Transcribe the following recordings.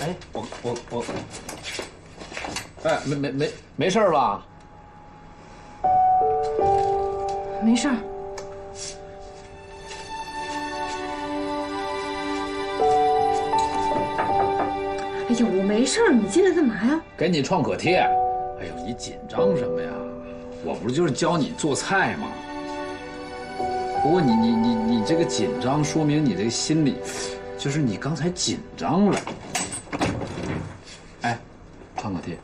哎，我，哎，没事吧？没事儿。哎呀，我没事儿，你进来干嘛呀？给你创可贴。哎呦，你紧张什么呀？我不是就是教你做菜吗？不过你这个紧张，说明你这个心里，就是你刚才紧张了。哎，创可贴。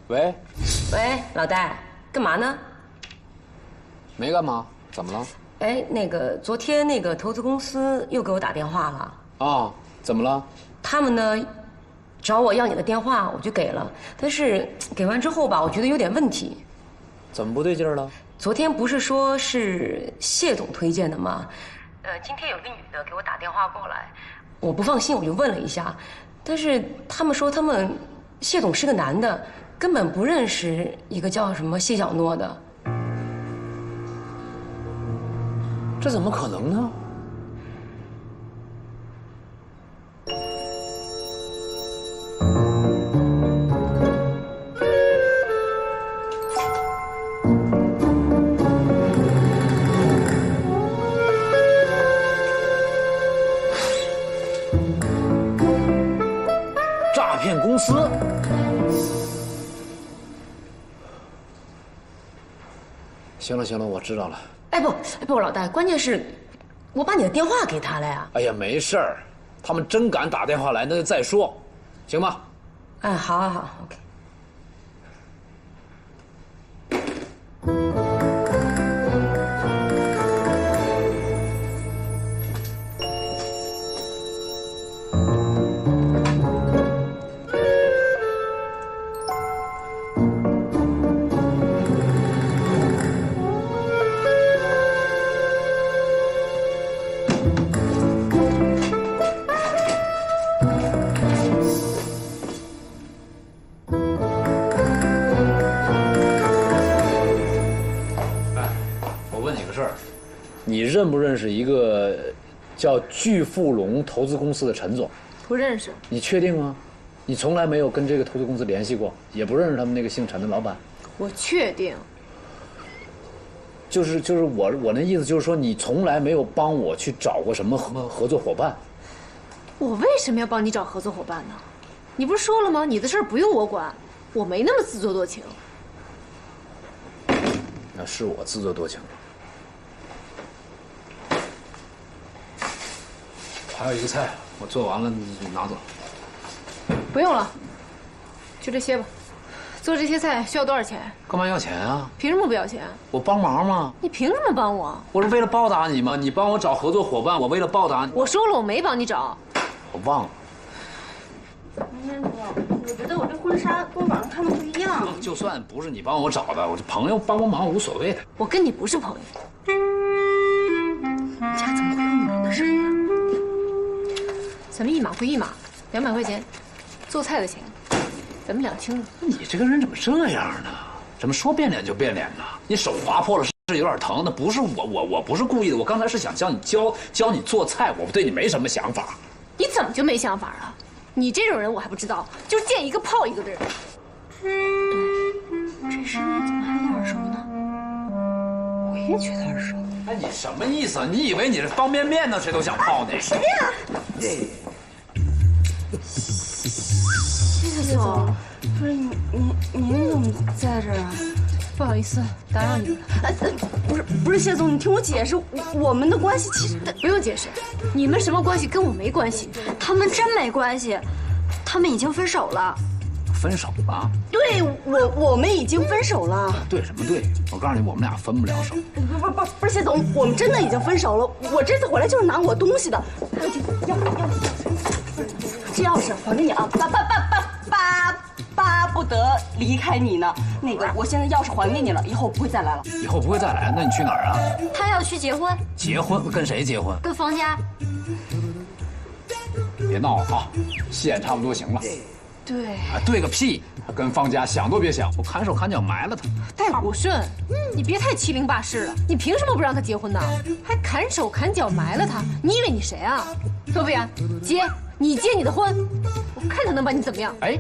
喂，喂，老戴，干嘛呢？没干嘛，怎么了？哎，昨天投资公司又给我打电话了。啊，怎么了？他们呢，找我要你的电话，我就给了。但是给完之后吧，我觉得有点问题。怎么不对劲儿了？昨天不是说是谢总推荐的吗？今天有个女的给我打电话过来，我不放心，我就问了一下，但是他们说谢总是个男的。根本不认识一个叫什么谢小诺的，这怎么可能呢？诈骗公司。行了，我知道了。哎不，老戴，关键是，我把你的电话给他了呀。哎呀，没事儿，他们真敢打电话来，那就再说，行吧？哎，好 ，OK。你认不认识一个叫巨富隆投资公司的陈总？不认识。你确定吗？你从来没有跟这个投资公司联系过，也不认识他们那个姓陈的老板？我确定。就是我那意思就是说，你从来没有帮我去找过什么合作伙伴。我为什么要帮你找合作伙伴呢？你不是说了吗？你的事儿不用我管，我没那么自作多情。那是我自作多情了。还有一个菜，我做完了，你拿走。不用了，就这些吧。做这些菜需要多少钱？干嘛要钱啊？凭什么不要钱？我帮忙吗？你凭什么帮我？我是为了报答你吗？你帮我找合作伙伴，我为了报答你。我说了，我没帮你找。我忘了。明哥，我觉得我这婚纱跟网上看的不一样。就算不是你帮我找的，我这朋友帮忙无所谓的。我跟你不是朋友。你家怎么会有女人的声音啊？咱们一码归一码，200块钱，做菜的钱，咱们两清了。你这个人怎么这样呢？怎么说变脸就变脸呢？你手划破了是有点疼，那不是我不是故意的，我刚才是想教你做菜，我对你没什么想法。你怎么就没想法了？你这种人我还不知道，就是见一个泡一个的人。这声音怎么还有点耳熟呢？我也觉得耳熟。哎，你什么意思啊？你以为你是方便面呢？谁都想泡你？谁呀？谢总，不是您怎么在这儿啊？不好意思，打扰你了。不是，谢总，你听我解释，我们的关系其实不用解释，你们什么关系跟我没关系。他们真没关系，他们已经分手了。分手了。对，我们已经分手了。对什么对？我告诉你，我们俩分不了手。不是，谢总，我们真的已经分手了。我这次回来就是拿我东西的。还有这钥匙还给你啊！巴不得离开你呢。那个，我现在钥匙还给你了，以后不会再来了。以后不会再来？那你去哪儿啊？他要去结婚。结婚？跟谁结婚？跟方家。别闹了啊！戏演差不多行了。对。啊，对个屁！跟方家想都别想，我砍手砍脚埋了他。戴古顺，你别太七零八事了。你凭什么不让他结婚呢？还砍手砍脚埋了他？你以为你谁啊？周不言，结你结你的婚，我看他能把你怎么样？哎，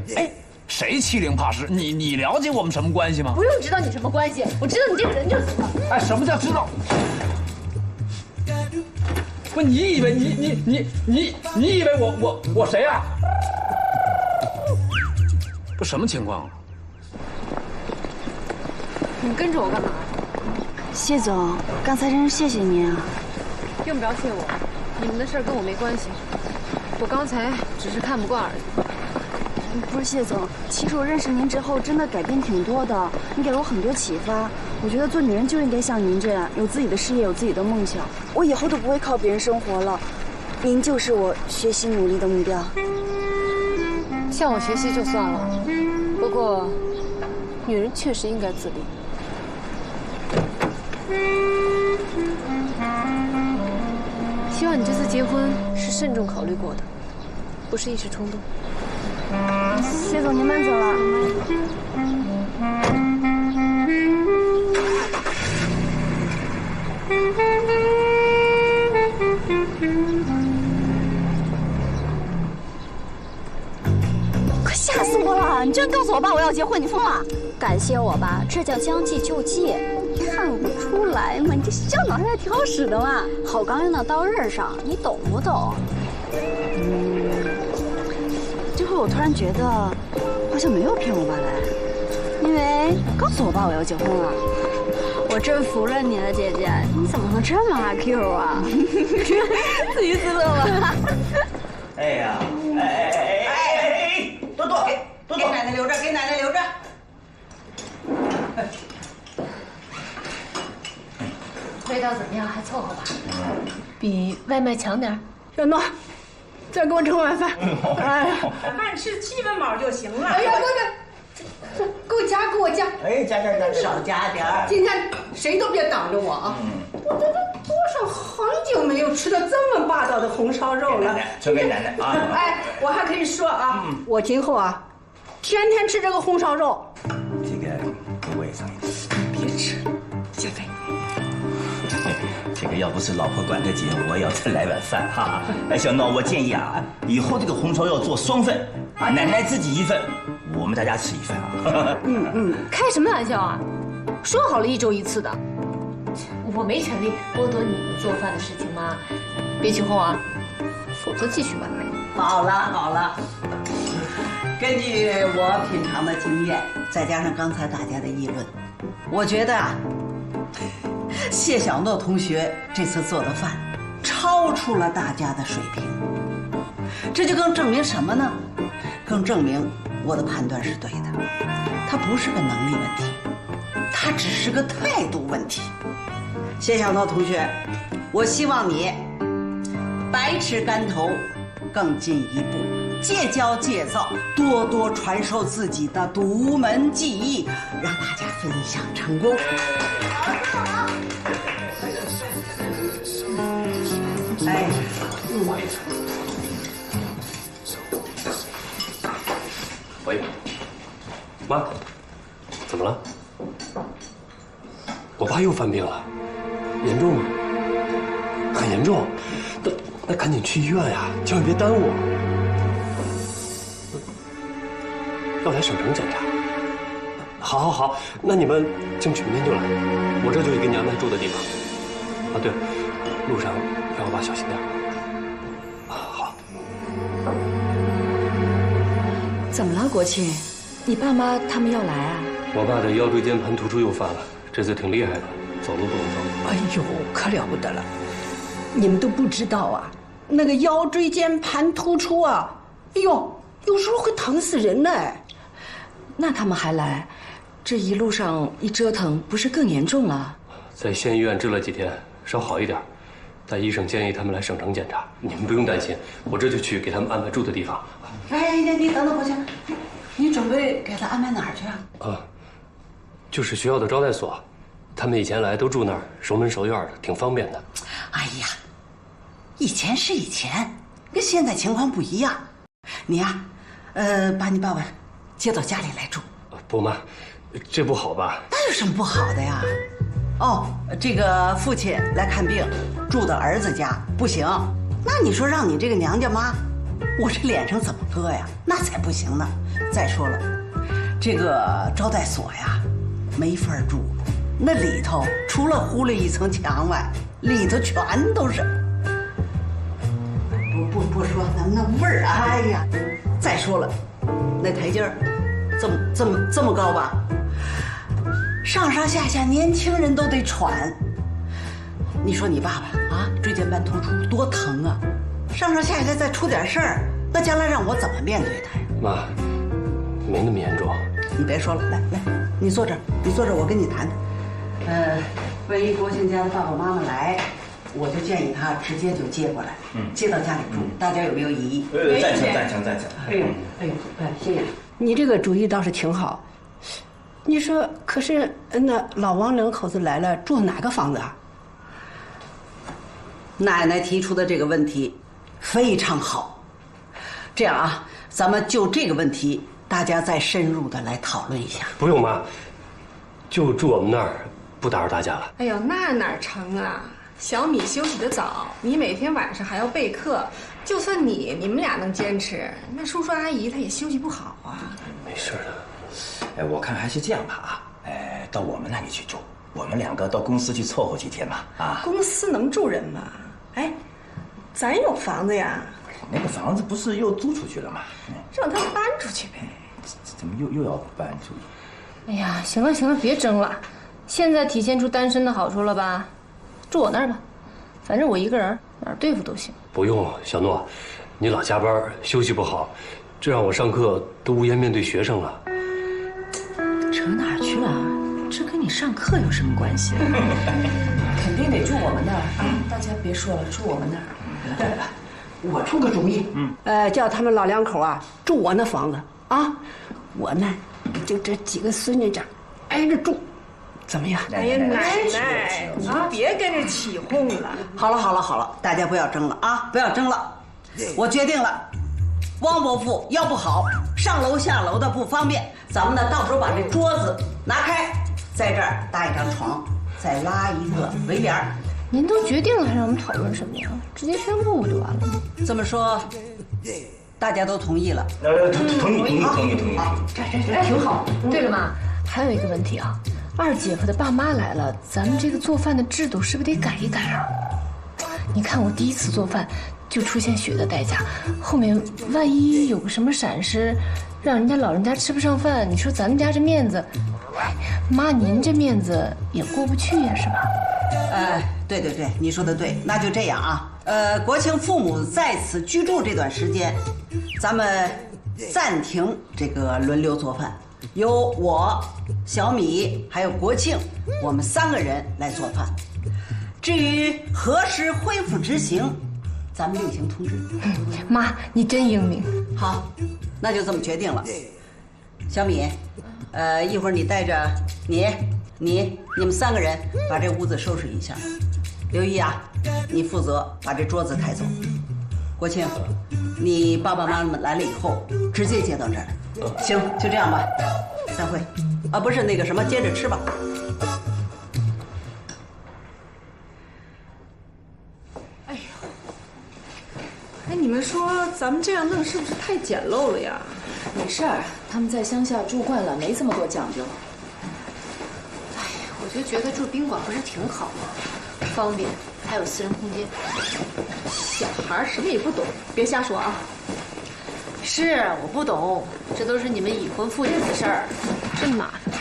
谁欺凌怕事？你了解我们什么关系吗？不用知道你什么关系，我知道你这个人就行了。哎，什么叫知道？不，你以为你以为我谁啊？这什么情况？你跟着我干嘛？谢总，刚才真是谢谢您啊。用不着谢我，你们的事跟我没关系。我刚才只是看不惯而已。不是谢总，其实我认识您之后，真的改变挺多的。你给了我很多启发。我觉得做女人就应该像您这样，有自己的事业，有自己的梦想。我以后都不会靠别人生活了。您就是我学习努力的目标。向我学习就算了，不过，女人确实应该自立。希望你这次结婚是慎重考虑过的，不是一时冲动。谢总，您慢走了。快吓死我了！你居然告诉我爸我要结婚，你疯了？感谢我吧，这叫将计就计。看不出来嘛，你这小脑袋挺好使的嘛。好刚用到刀刃上，你懂不懂？这回我突然觉得，好像没有骗我爸来，因为告诉我爸我要结婚了。我真服了你了，姐姐，你怎么能这么阿 Q 啊？自娱自乐吧。哎呀，多多，给奶奶留着，给奶奶留着。味道怎么样？还凑合吧？比外卖强点儿。小诺，再给我盛碗饭。哎呀，饭吃7分饱就行了。哎呀，给我加，给我加。哎，加，少加点儿。今天谁都别挡着我啊！我这多少很久没有吃到这么霸道的红烧肉了。传给奶奶啊！哎，我还可以说啊，我今后啊，天天吃这个红烧肉。这个给我也上一点，别吃，减肥。这个要不是老婆管得紧，我也要再来碗饭哈。哎，小闹，我建议啊，以后这个红烧要做双份啊，奶奶自己1份，我们大家吃1份啊。开什么玩笑啊！说好了1周1次的，我没权利剥夺你们做饭的事情吗？别起哄啊，否则继续吧。好了，根据我品尝的经验，再加上刚才大家的议论，我觉得啊，谢小诺同学这次做的饭超出了大家的水平，这就更证明什么呢？更证明我的判断是对的，它不是个能力问题，它只是个态度问题。谢小诺同学，我希望你百尺竿头更进一步，戒骄戒躁，多多传授自己的独门技艺，让大家分享成功。哎，喂，妈，怎么了？我爸又犯病了，严重吗？很严重，那赶紧去医院呀，千万别耽误。要来省城检查。好，那你们争取明天就来，我这就给你安排住的地方。啊，对了，路上让我爸小心点。啊，好。怎么了，国庆？你爸妈他们要来啊？我爸的腰椎间盘突出又犯了，这次挺厉害的，走路不能方便。哎呦，可了不得了！你们都不知道啊，那个腰椎间盘突出啊，哎呦，有时候会疼死人呢。那他们还来，这一路上一折腾，不是更严重了？在县医院治了几天，稍好一点，但医生建议他们来省城检查。你们不用担心，我这就去给他们安排住的地方。哎，你等等，国庆，你准备给他安排哪儿去啊？就是学校的招待所，他们以前来都住那儿，熟门熟院的，挺方便的。哎呀，以前是以前，跟现在情况不一样。你呀，把你爸爸接到家里来住。不妈，这不好吧？那有什么不好的呀？哦，这个父亲来看病，住到儿子家不行，那你说让你这个娘家妈，我这脸上怎么搁呀？那才不行呢。再说了，这个招待所呀，没法住，那里头除了糊了一层墙外，里头全都是。不说那味儿，哎呀！再说了，那台阶儿，这么高吧？上上下下年轻人都得喘。你说你爸爸啊，椎间盘突出多疼啊！上上下下再出点事儿，那将来让我怎么面对他呀？妈，没那么严重。你别说了，来，你坐这儿，我跟你谈谈。万一国庆家的爸爸妈妈来，我就建议他直接就接过来，接到家里住。大家有没有异议？赞成。哎呦，谢谢。你这个主意倒是挺好。你说，可是那老王两口子来了，住哪个房子啊？奶奶提出的这个问题非常好。这样啊，咱们就这个问题，大家再深入的来讨论一下。不用妈，就住我们那儿，不打扰大家了。哎呦，那哪成啊！小米休息得早，你每天晚上还要备课，就算你们俩能坚持，那叔叔阿姨他也休息不好啊。没事的。哎，我看还是这样吧啊，到我们那里去住，我们两个到公司去凑合几天吧啊。公司能住人吗？哎，咱有房子呀。那个房子不是又租出去了吗？让他搬出去呗。怎么又要搬出去？哎呀，行了，别争了。现在体现出单身的好处了吧？住我那儿吧，反正我一个人哪儿对付都行。不用，小诺，你老加班休息不好，这让我上课都无颜面对学生了。扯哪儿去了？这跟你上课有什么关系？肯定得住我们那儿啊！大家别说了，住我们那儿。对了，我出个主意，叫他们老两口啊住我那房子啊，我呢就这几个孙女这儿挨着住，怎么样？哎呀，奶奶，你别跟着起哄了。好了，大家不要争了啊，不要争了。我决定了，汪伯父腰不好，上楼下楼的不方便，咱们呢到时候把这桌子拿开，在这儿搭一张床，再拉一个围帘儿。您都决定了，还让我们讨论什么呀？直接宣布不就完了吗？这么说，大家都同意了？同意。这挺好。对了妈，还有一个问题啊，二姐夫的爸妈来了，咱们这个做饭的制度是不是得改一改啊？你看我第一次做饭就出现血的代价，后面万一有个什么闪失，让人家老人家吃不上饭，你说咱们家这面子，妈您这面子也过不去呀，是吧？对，你说的对，那就这样啊。国庆父母在此居住这段时间，咱们暂停这个轮流做饭，由我、小米还有国庆，我们3个人来做饭。至于何时恢复执行，咱们另行通知。妈，你真英明。好，那就这么决定了。小米，一会儿你带着你们3个人把这屋子收拾一下。刘毅啊，你负责把这桌子抬走。国庆，你爸爸妈妈来了以后直接接到这儿来。行，就这样吧，散会。啊，不是那个什么，接着吃吧。哎，你们说咱们这样弄是不是太简陋了呀？没事儿，他们在乡下住惯了，没这么多讲究。哎，我就觉得住宾馆不是挺好吗？方便，还有私人空间。小孩什么也不懂，别瞎说啊！是我不懂，这都是你们已婚妇女的事儿，真麻烦。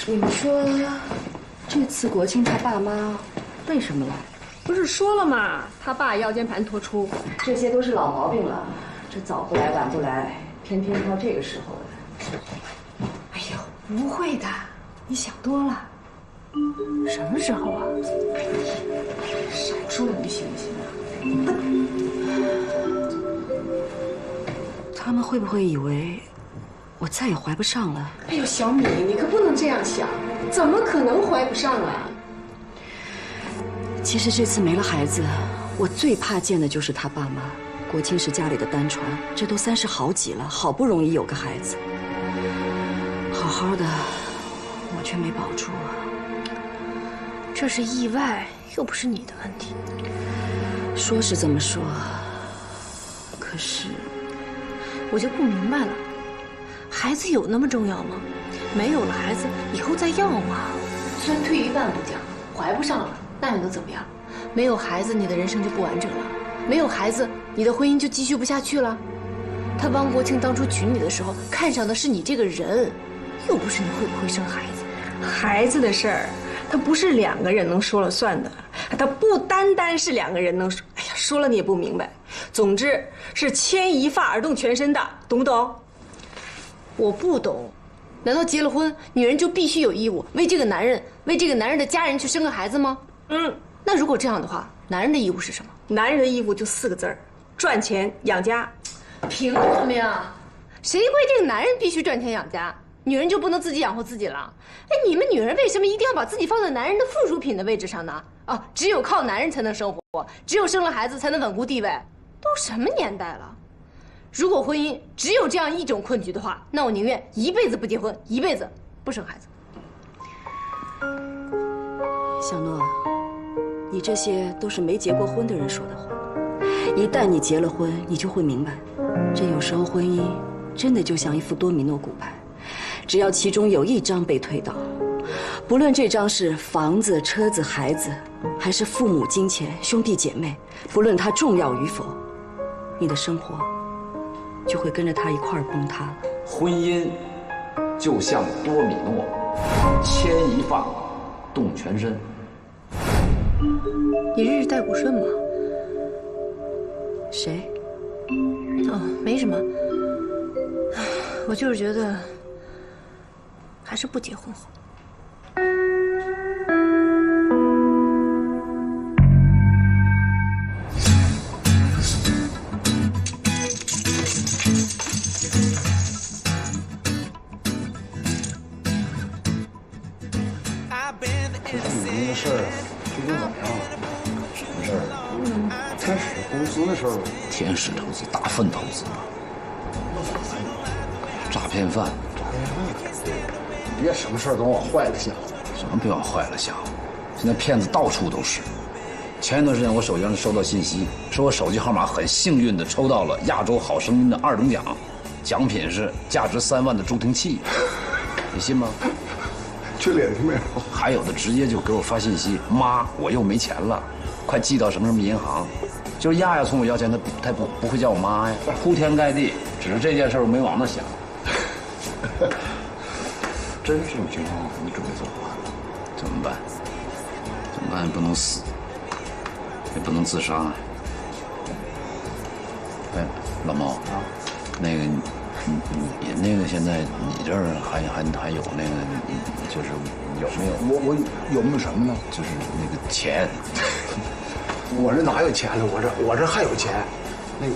你们说，这次国庆他爸妈为什么来？不是说了吗？他爸腰间盘突出，这些都是老毛病了，这早不来晚不来，偏偏到这个时候来。不会的，你想多了。什么时候啊？少说两句行不行啊？他们会不会以为我再也怀不上了？哎呦，小米，你可不能这样想，怎么可能怀不上啊？其实这次没了孩子，我最怕见的就是他爸妈。国庆是家里的单传，这都30好几了，好不容易有个孩子，好好的，我却没保住啊。这是意外，又不是你的问题。说是这么说，可是我就不明白了，孩子有那么重要吗？没有了孩子，以后再要嘛。虽然退一万步讲，怀不上了，那又能怎么样？没有孩子，你的人生就不完整了；没有孩子，你的婚姻就继续不下去了。他汪国庆当初娶你的时候，看上的是你这个人，又不是你会不会生孩子。孩子的事儿，他不是2个人能说了算的，他不单单是2个人能说。哎呀，说了你也不明白。总之是牵一发而动全身的，懂不懂？我不懂，难道结了婚，女人就必须有义务为这个男人的家人去生个孩子吗？那如果这样的话，男人的义务是什么？男人的义务就4个字儿：赚钱养家。凭什么呀？谁规定男人必须赚钱养家，女人就不能自己养活自己了？哎，你们女人为什么一定要把自己放在男人的附属品的位置上呢？啊，只有靠男人才能生活，只有生了孩子才能稳固地位，都什么年代了？如果婚姻只有这样一种困局的话，那我宁愿一辈子不结婚，一辈子不生孩子。小诺，你这些都是没结过婚的人说的话。一旦你结了婚，你就会明白，这有时候婚姻真的就像一副多米诺骨牌，只要其中有一张被推倒，不论这张是房子、车子、孩子，还是父母、金钱、兄弟姐妹，不论它重要与否，你的生活就会跟着它一块儿崩塌了。婚姻就像多米诺，牵一发动全身。你日日带骨顺吗？谁？哦，没什么。我就是觉得，还是不结婚好。你的事儿最近怎么样了？什么事儿？天使公司的事儿。天使投资，大粪投资，诈骗犯。你别什么事儿都往坏了想。什么别往坏了想？现在骗子到处都是。前一段时间我手机上收到信息，说我手机号码很幸运的抽到了亚洲好声音的2等奖，奖品是价值3万的助听器，你信吗？去联系没有？还有的直接就给我发信息，妈，我又没钱了，快寄到什么什么银行。就是亚亚从我要钱，他不会叫我妈呀，铺天盖地。只是这件事我没往那想。真是有情况，你准备怎么办？怎么办？怎么办？不能死，也不能自杀呀。哎，老毛啊，那个你那个现在你这儿还有那个，就是有没有？我有没有什么呢？就是那个钱。我这哪有钱了？我这还有钱，那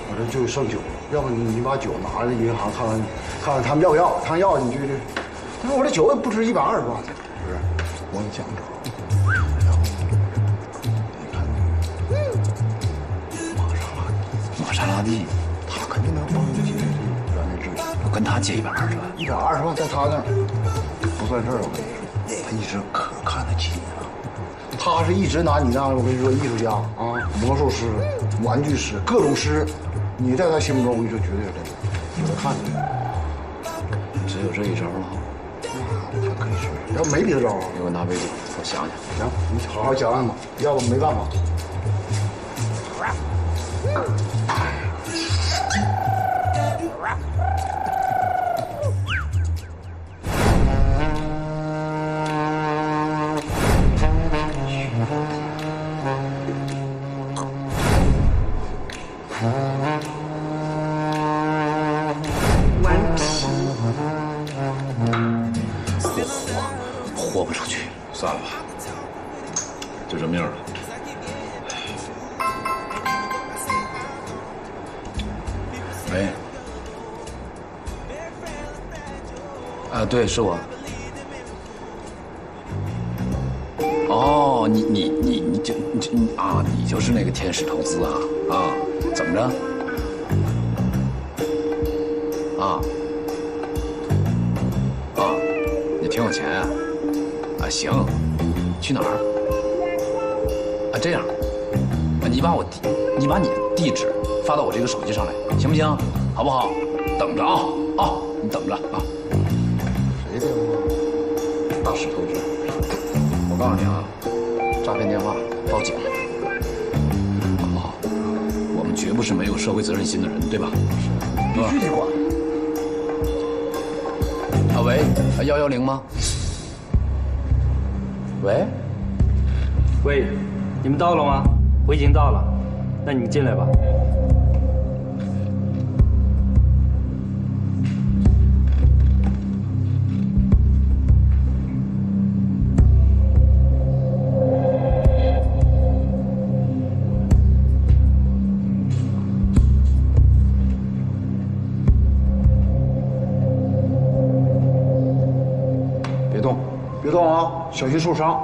我这就剩酒了。要不你把酒拿着银行看看他们要不要，他们要你就这。但是我这酒也不值120万，是不是？我给你讲着。你看，玛莎拉蒂，他肯定能帮你解决这燃眉之急。我跟他借120万，120万在他那儿不算事儿。我跟你说，他一直可看得起你了。他是一直拿你当我跟你说艺术家啊，魔术师、玩具师，各种师，你在他心目中我跟你说绝对是这个，有他看见。只有这一招了。他可以是，要没别的招，给我拿杯酒，我想想。行，你好好想想吧，要不没办法。顽皮。就这命了。喂。啊，对，是我。哦，你就是那个天使投资啊？啊，怎么着？啊你挺有钱啊？啊，行，去哪儿？啊，这样，你把你的地址发到我这个手机上来，行不行？好不好？等着啊，你等着啊。谁电话？大使投资。我告诉你啊，诈骗电话，报警，好不好？我们绝不是没有社会责任心的人，对吧？是，必须得管。啊，喂，110吗？喂，喂，你们到了吗？我已经到了，那你们进来吧。别动啊，小心受伤。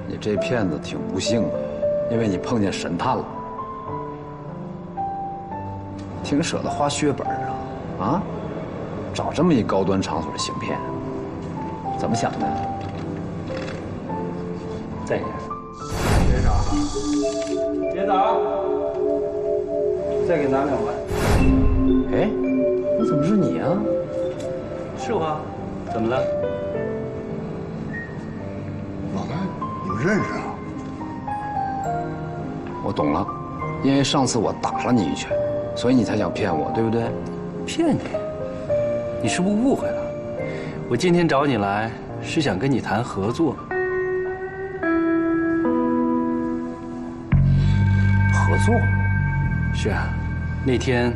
你这骗子挺不幸的，因为你碰见神探了。挺舍得花血本啊！找这么一高端场所的行骗，怎么想的？再见。别走，别走，再给拿2万。哎，那怎么是你啊？是我，怎么了？老赖，你们认识啊？我懂了，因为上次我打了你一拳，所以你才想骗我，对不对？骗你？你是不是误会了？我今天找你来是想跟你谈合作。合作？是啊，那天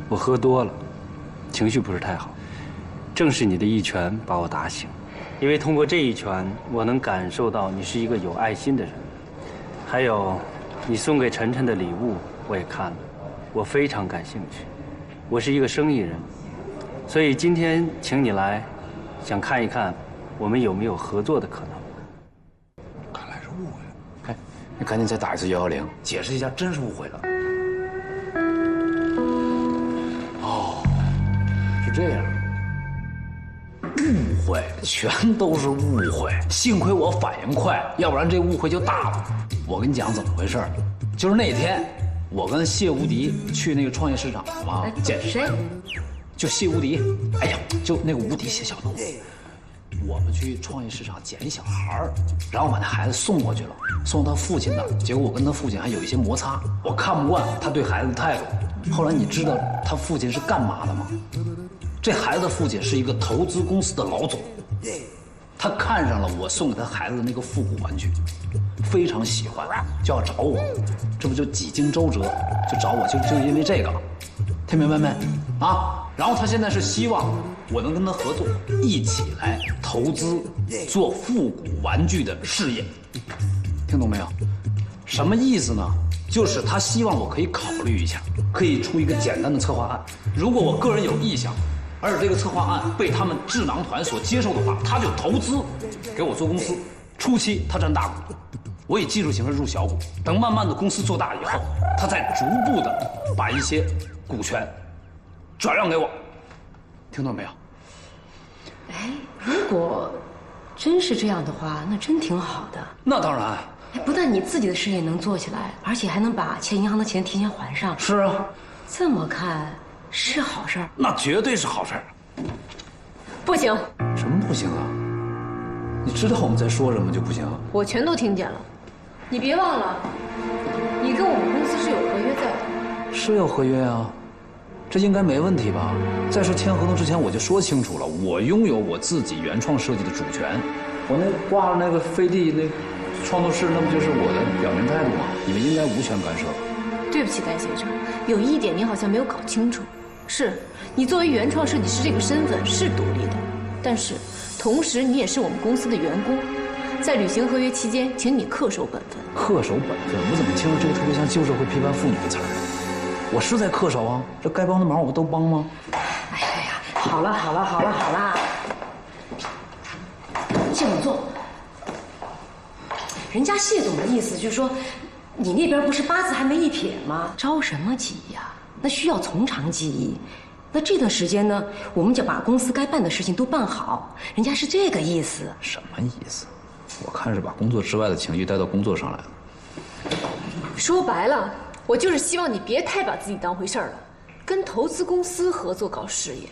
我喝多了，情绪不是太好，正是你的一拳把我打醒。因为通过这一拳，我能感受到你是一个有爱心的人。还有，你送给晨晨的礼物我也看了，我非常感兴趣。我是一个生意人，所以今天请你来，想看一看我们有没有合作的可能。看来是误会了。哎，你赶紧再打一次110，解释一下，真是误会了。哦，是这样。误会，全都是误会。幸亏我反应快，要不然这误会就大了。我跟你讲怎么回事，就是那天我跟谢无敌去那个创业市场嘛，谁？就谢无敌。哎呀，就那个无敌谢小东。我们去创业市场捡一小孩儿，然后把那孩子送过去了，送到他父亲那儿。结果我跟他父亲还有一些摩擦，我看不惯他对孩子的态度。后来你知道他父亲是干嘛的吗？这孩子的父亲是一个投资公司的老总，他看上了我送给他孩子的那个复古玩具，非常喜欢，就要找我，这不就几经周折就找我，就因为这个，听明白没？啊！然后他现在是希望我能跟他合作，一起来投资做复古玩具的事业，听懂没有？什么意思呢？就是他希望我可以考虑一下，可以出一个简单的策划案，如果我个人有意向。而且这个策划案被他们智囊团所接受的话，他就投资给我做公司。初期他占大股，我以技术形式入小股，等慢慢的公司做大以后，他再逐步的把一些股权转让给我。听懂没有？哎，如果真是这样的话，那真挺好的。那当然，不但你自己的事业能做起来，而且还能把欠银行的钱提前还上。是啊，这么看。是好事儿，那绝对是好事儿。不行，什么不行啊？你知道我们在说什么就不行？我全都听见了。你别忘了，你跟我们公司是有合约在的。是有合约啊，这应该没问题吧？在说签合同之前我就说清楚了，我拥有我自己原创设计的主权。我那挂着那个飞地那创作室，那不就是我的表明态度吗？你们应该无权干涉。对不起，戴先生，有一点你好像没有搞清楚。是你作为原创设计师这个身份是独立的，但是同时你也是我们公司的员工，在履行合约期间，请你恪守本分。恪守本分，我怎么听着这个特别像旧社会批判妇女的词儿？我是在恪守啊，这该帮的忙我不都帮吗？哎呀，好了，谢总坐。人家谢总的意思就是说，你那边不是八字还没一撇吗？着什么急呀？那需要从长计议。那这段时间呢，我们就把公司该办的事情都办好。人家是这个意思。什么意思？我看是把工作之外的情绪带到工作上来了。说白了，我就是希望你别太把自己当回事儿了，跟投资公司合作搞事业，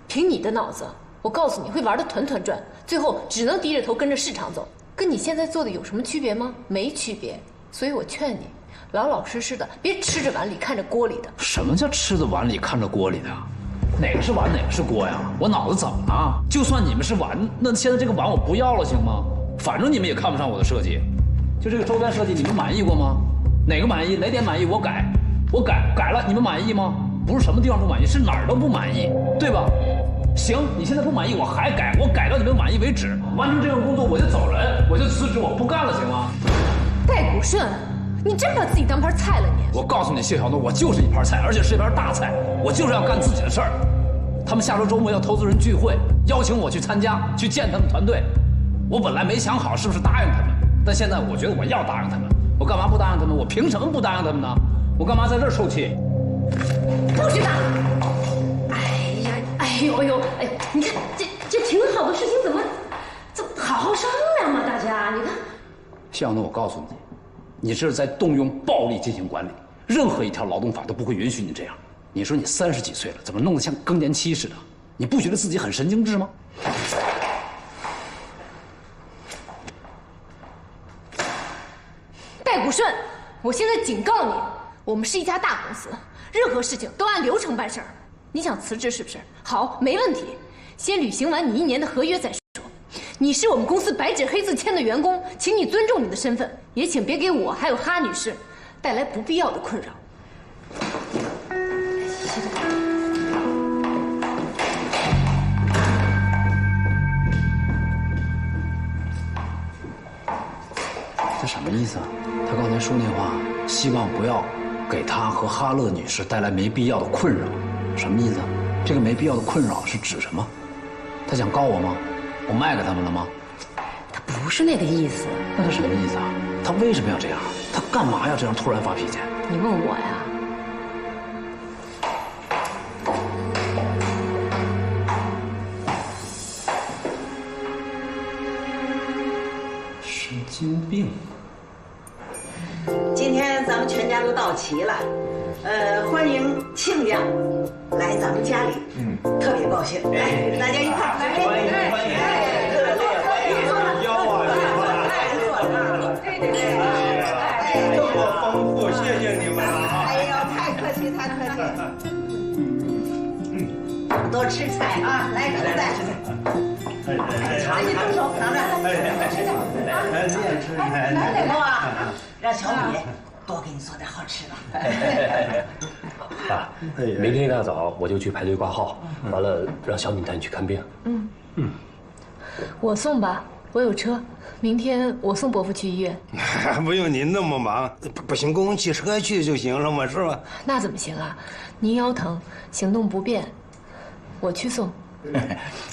凭你的脑子，我告诉你会玩得团团转，最后只能低着头跟着市场走，跟你现在做的有什么区别吗？没区别。所以我劝你，老老实实的，别吃着碗里看着锅里的。什么叫吃着碗里看着锅里的？哪个是碗，哪个是锅呀？我脑子怎么了？就算你们是碗，那现在这个碗我不要了，行吗？反正你们也看不上我的设计，就这个周边设计，你们满意过吗？哪个满意？哪点满意？我改了，你们满意吗？不是什么地方不满意，是哪儿都不满意，对吧？行，你现在不满意，我还改，我改到你们满意为止。完成这份工作我就走人，我就辞职，我不干了，行吗？戴古顺，你真把自己当盘菜了你！我告诉你，谢小诺，我就是一盘菜，而且是一盘大菜，我就是要干自己的事儿。他们下周周末要投资人聚会，邀请我去参加，去见他们团队。我本来没想好是不是答应他们，但现在我觉得我要答应他们。我干嘛不答应他们？我凭什么不答应他们呢？我干嘛在这儿受气？不许答！哎呦，你看这挺好的事情，怎么好好商量嘛，大家，你看。谢小诺，我告诉你，你这是在动用暴力进行管理，任何一条劳动法都不会允许你这样。你说你30几岁了，怎么弄得像更年期似的？你不觉得自己很神经质吗？戴古顺，我现在警告你，我们是一家大公司，任何事情都按流程办事儿。你想辞职是不是？好，没问题，先履行完你1年的合约再说。你是我们公司白纸黑字签的员工，请你尊重你的身份，也请别给我还有哈女士带来不必要的困扰。这什么意思啊？他刚才说那话，希望不要给他和哈乐女士带来没必要的困扰，什么意思啊？这个没必要的困扰是指什么？他想告我吗？我卖给他们了吗？他不是那个意思。那他什么意思啊？他为什么要这样？他干嘛要这样突然发脾气？你问我呀？神经病！今天咱们全家都到齐了，欢迎亲家来咱们家里，特别高兴，来，大家一块儿来，欢迎欢迎，热烈欢迎，邀啊，对，这么丰富，谢谢你们啊！哎呦，太客气太客气，多吃菜啊，来吃菜。尝你动手尝着，吃菜，练吃菜。以后啊，让小米多给你做点好吃的。爸，明天一大早我就去排队挂号，完了让小敏带你去看病。我送吧，我有车，明天我送伯父去医院。不用您那么忙，不行，公共汽车去就行了嘛，是吧？那怎么行啊？您腰疼，行动不便，我去送。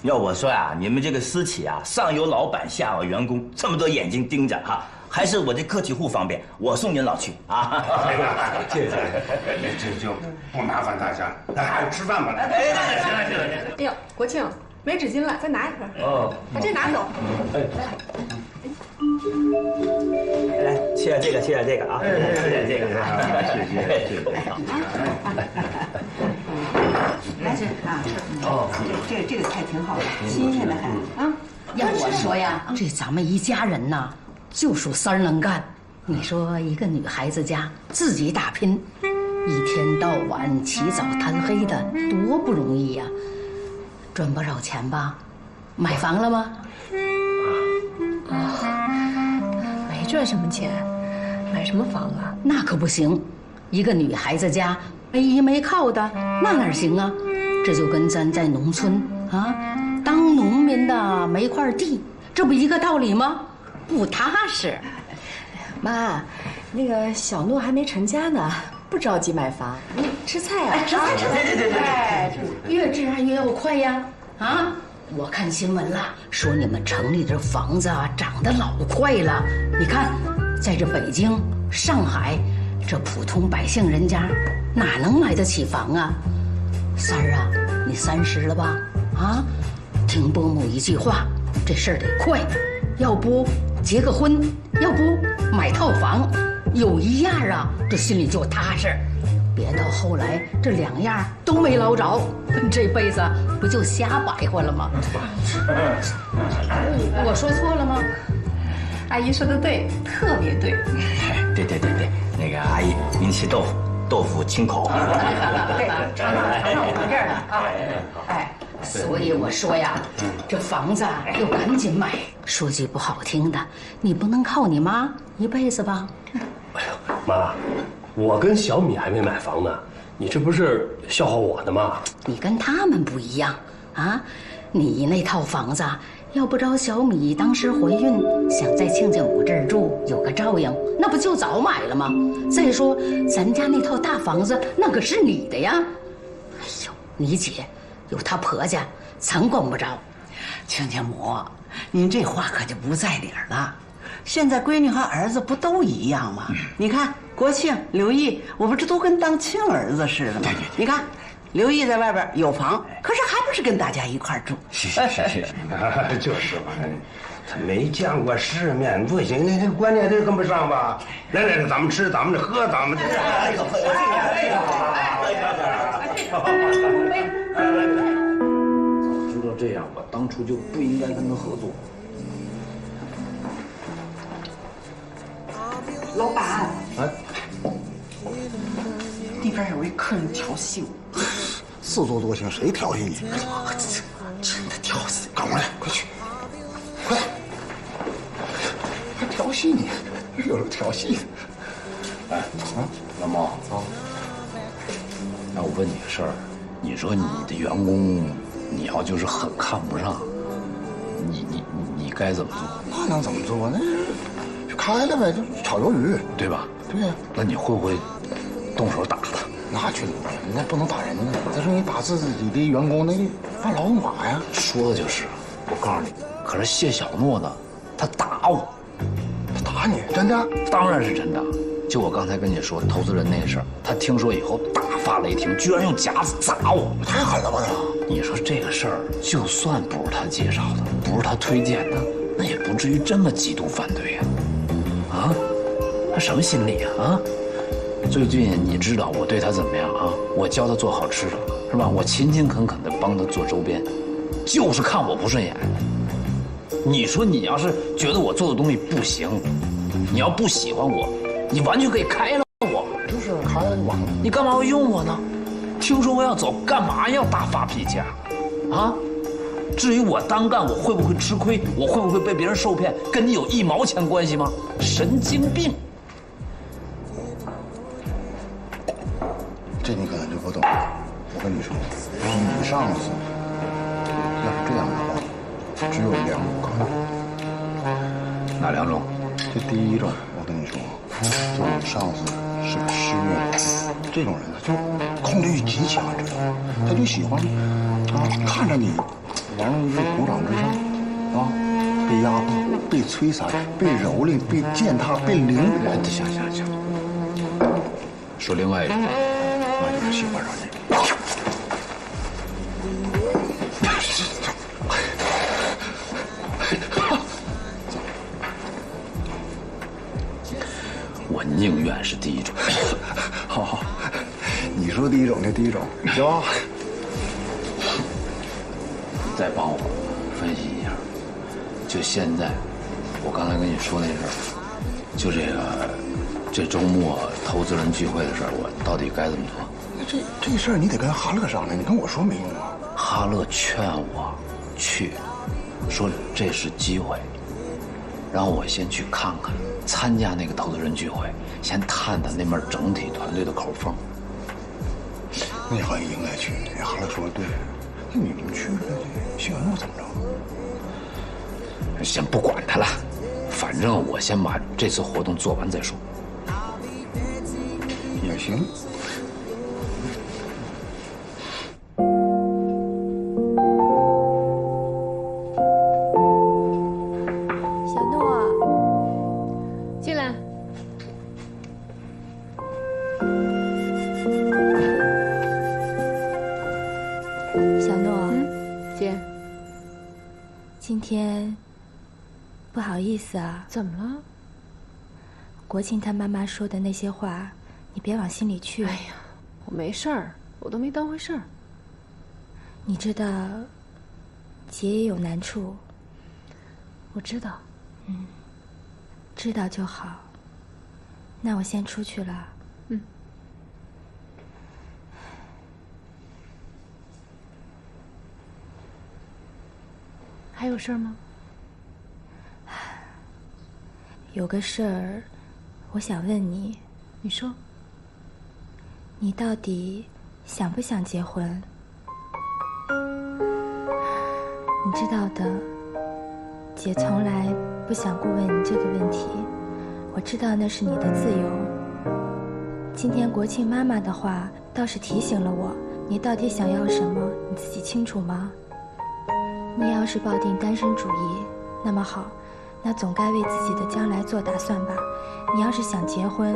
要我说呀，你们这个私企啊，上有老板，下有员工，这么多眼睛盯着哈，还是我这个体户方便，我送您老去啊。谢谢，这就不麻烦大家，那吃饭吧。哎呦，国庆没纸巾了，再拿一盒。哦，把这拿走。来，切点这个，切点这个啊，切点这个啊，谢谢。来这啊，哦，这个菜挺好的，新鲜的还啊。要我说呀，这咱们一家人呐，就属3能干。你说一个女孩子家自己打拼，一天到晚起早贪黑的，多不容易呀！赚不少钱吧？买房了吗？没赚什么钱，买什么房啊？那可不行，一个女孩子家没依没靠的，那哪行啊？这就跟咱在农村啊，当农民的没块地，这不一个道理吗？不踏实。妈，那个小诺还没成家呢，不着急买房。吃菜啊！吃菜，对。哎，越治安越要快呀！啊，我看新闻了，说你们城里这房子啊涨得老快了。你看，在这北京、上海，这普通百姓人家哪能买得起房啊？三儿啊，你30了吧？啊，听伯母一句话，这事儿得快，要不结个婚，要不买套房，有一样啊，这心里就踏实。别到后来这2样都没捞着，这辈子不就瞎白活了吗？我说错了吗？阿姨说的对，特别对。对，那个阿姨，您吃豆腐清口。对，尝我们这儿的啊。哎，所以我说呀，这房子要赶紧买。说句不好听的，你不能靠你妈一辈子吧？哎呦，妈，我跟小米还没买房呢，你这不是笑话我呢吗？你跟他们不一样啊，你那套房子。要不着小米当时怀孕，想在庆庆我这儿住，有个照应，那不就早买了吗？再说咱家那套大房子，那可是你的呀！哎呦，你姐有她婆家，咱管不着。亲家母，您这话可就不在理儿了。现在闺女和儿子不都一样吗？你看国庆、刘毅，我不这都跟当亲儿子似的吗？你看。刘毅在外边有房，可是还不是跟大家一块住？是，就是嘛，他没见过世面，不行，那观念都跟不上吧？来，咱们吃，咱们喝，咱们。早知道这样，我当初就不应该跟他合作。老板，哎，那边有一客人调戏我。自作多情，谁调戏你？真的调戏！赶过来，快去，快！还调戏你，有人调戏的。哎，老猫啊，那我问你个事儿，你说你的员工，你要就是很看不上，你该怎么做？那能怎么做？那就开了呗，就炒鱿鱼，对吧？对呀。那你会不会动手打他？那去，那不能打人呢。再说你打自己的员工，那犯劳动法呀。说的就是，我告诉你，可是谢小诺呢，他打我，他打你，真的？当然是真的。就我刚才跟你说投资人那事儿，他听说以后大发雷霆，居然用夹子砸我，太狠了吧他！你说这个事儿，就算不是他介绍的，不是他推荐的，那也不至于这么极度反对呀。啊，他什么心理啊？啊？最近你知道我对他怎么样啊？我教他做好吃的，是吧？我勤勤恳恳地帮他做周边，就是看我不顺眼。你说你要是觉得我做的东西不行，你要不喜欢我，你完全可以开了我。就是开了就完了。你干嘛要用我呢？听说我要走，干嘛要大发脾气啊？啊？至于我单干，我会不会吃亏？我会不会被别人受骗？跟你有1毛钱关系吗？神经病！这你可能就不懂。我跟你说，你上司要是这样的话，只有2种。哪2种？这第一种，我跟你说，就是你上司是个施虐，这种人他就控制欲极强，知道吗？他就喜欢啊看着你完了就股掌之上啊，被压迫、被摧残、被蹂躏、被践踏、被凌辱。行，说另外一种。那就是喜欢上你。我宁愿是第一种。好，你说第一种就第一种，行吧？再帮我分析一下，就现在，我刚才跟你说那事儿，就这周末投资人聚会的事儿，我到底该怎么做？这事儿你得跟哈乐商量，你跟我说没用啊。哈乐劝我去，说这是机会，让我先去看看，参加那个投资人聚会，先探探那边整体团队的口风。那你好像应该去，哈乐说的对，那你不去了，谢小诺怎么着？先不管他了，反正我先把这次活动做完再说。也行。小诺，进来。小诺，姐，今天不好意思啊。怎么了？国庆他妈妈说的那些话，你别往心里去。哎呀，我没事儿，我都没当回事儿。你知道，姐也有难处。我知道。知道就好。那我先出去了。还有事儿吗？有个事儿，我想问你。你说。你到底想不想结婚？你知道的，姐从来不想过问你这个问题。我知道那是你的自由。今天国庆妈妈的话倒是提醒了我，你到底想要什么，你自己清楚吗？你要是抱定单身主义，那么好，那总该为自己的将来做打算吧。你要是想结婚，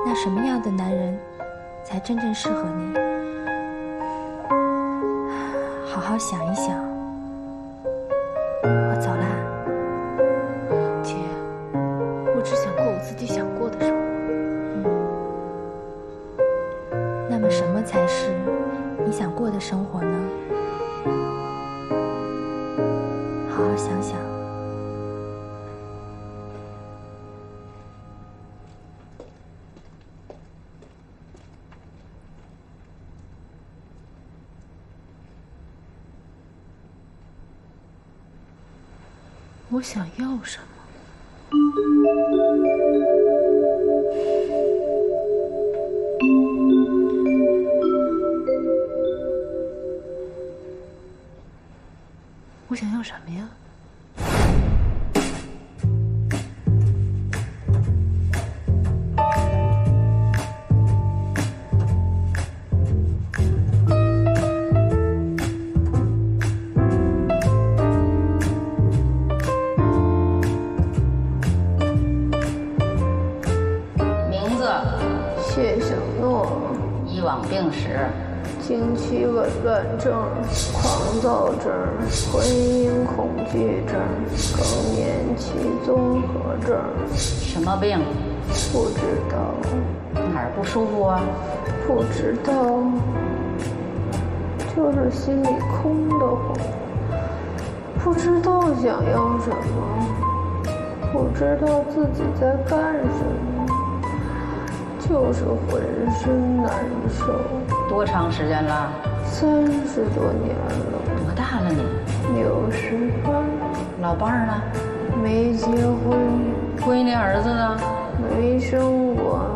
那什么样的男人才真正适合你？好好想一想。我走啦。姐，我只想过我自己想过的生活。那么什么才是你想过的生活呢？好好想想。我想要什么？我想要什么呀？谢小诺，以往病史，经期紊乱症、狂躁症、婚姻恐惧症、更年期综合症。什么病？不知道。哪儿不舒服啊？不知道，就是心里空得慌，不知道想要什么，不知道自己在干什么。就是浑身难受。多长时间了？30多年了。多大了你？68。老伴儿呢？没结婚。闺女儿子呢？没生过。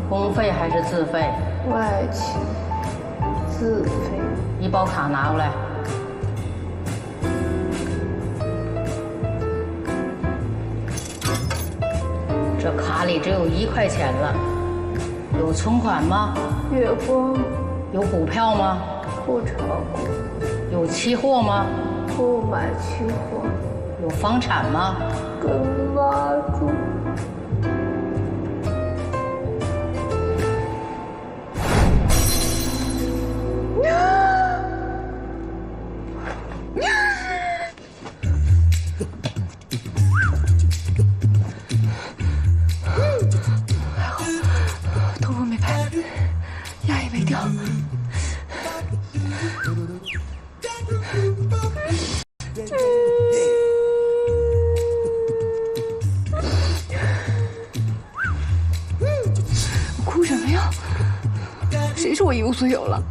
公费还是自费？外企。自费。医保卡拿过来。这卡里只有1块钱了。有存款吗？月光。有股票吗？不炒股。有期货吗？不买期货。有房产吗？跟妈住。哭什么呀？谁说我一无所有了？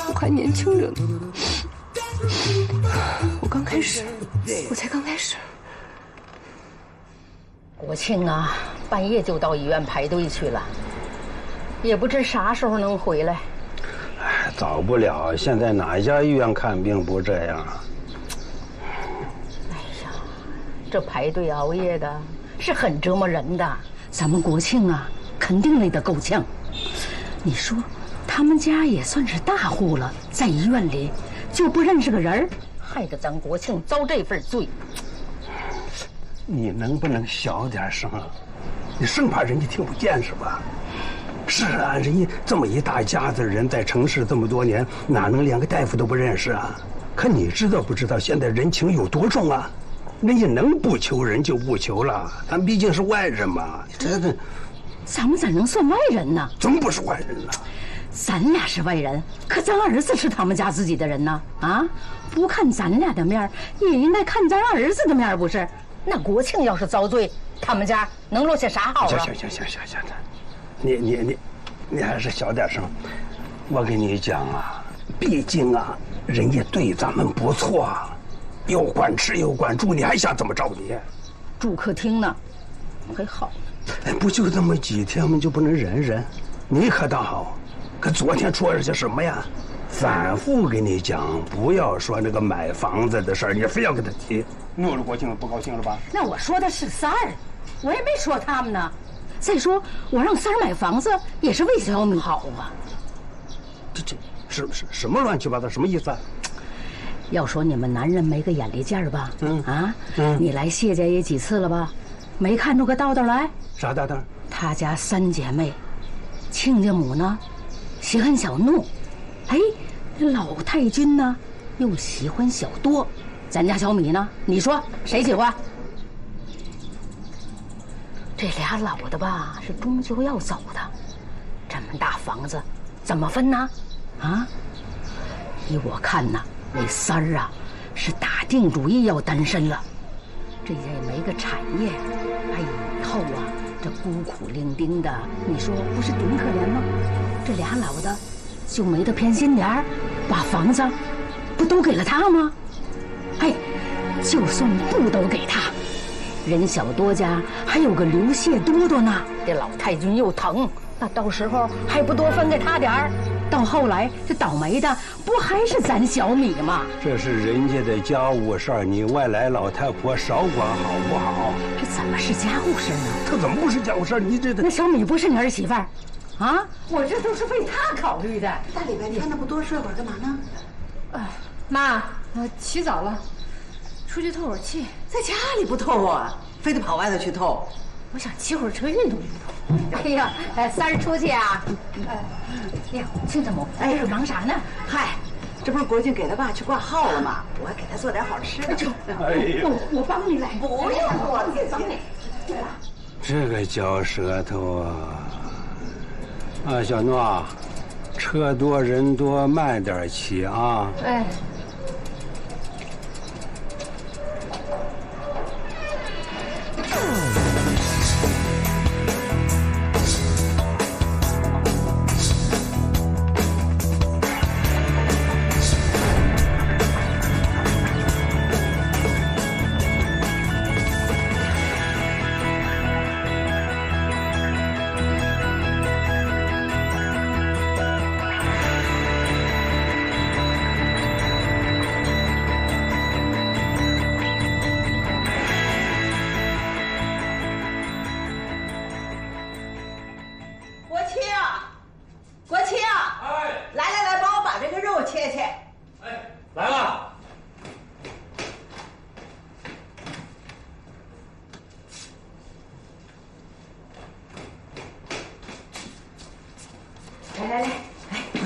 我还年轻着呢。我刚开始，我才刚开始。国庆啊，半夜就到医院排队去了，也不知啥时候能回来。哎，早不了，现在哪家医院看病不这样啊？哎呀，这排队熬夜的是很折磨人的。咱们国庆啊，肯定累得够呛。你说，他们家也算是大户了，在医院里就不认识个人，害得咱国庆遭这份罪。你能不能小点声？你生怕人家听不见是吧？是啊，人家这么一大家子人在城市这么多年，哪能连个大夫都不认识啊？可你知道不知道现在人情有多重啊？人家能不求人就不求了，咱毕竟是外人嘛。这咱们咋能算外人呢？怎么不是外人呢？咱俩是外人，可咱儿子是他们家自己的人呢。啊，不看咱俩的面，也应该看咱儿子的面，不是？那国庆要是遭罪，他们家能落下啥好啊？行，你还是小点声。我跟你讲啊，毕竟啊，人家对咱们不错啊。又管吃又管住，你还想怎么着你？住客厅呢，还好。哎，不就这么几天，我们就不能忍忍？你可倒好，可昨天说了些什么呀？反复跟你讲，不要说那个买房子的事儿，你非要跟他提。弄了国庆不高兴了吧？那我说的是三儿，我也没说他们呢。再说，我让三儿买房子也是为小米好啊。这什么乱七八糟？什么意思啊？要说你们男人没个眼力劲儿吧？你来谢家也几次了吧？没看出个道道来？啥道道？他家3姐妹，亲家母呢，喜欢小怒，哎，老太君呢，又喜欢小多，咱家小米呢？你说谁喜欢？这俩老的吧，是终究要走的，这么大房子，怎么分呢？啊，依我看呐。那三儿啊，是打定主意要单身了，这也没个产业，哎，以后啊，这孤苦伶仃的，你说不是顶可怜吗？这俩老的就没得偏心点儿，把房子不都给了他吗？哎，就算不都给他，人小多家还有个刘谢多多呢，这老太君又疼，那到时候还不多分给他点儿？到后来，这倒霉的不还是咱小米吗？这是人家的家务事儿，你外来老太婆少管好不好？这怎么是家务事呢？他怎么不是家务事？你这那小米不是你儿媳妇儿，啊？我这都是为她考虑的。大礼拜天的不多睡会儿干嘛呢？妈，起早了，出去透会儿气。在家里不透啊，非得跑外头去透。我想骑会儿车运动运动。哎呀，三儿出去啊？哎呀，亲家母，这是忙啥呢？嗨，这不是国庆给他爸去挂号了吗？我还给他做点好吃的。我帮你来。不用，我自己帮你。这个嚼舌头啊！小诺，车多人多，慢点骑啊。哎。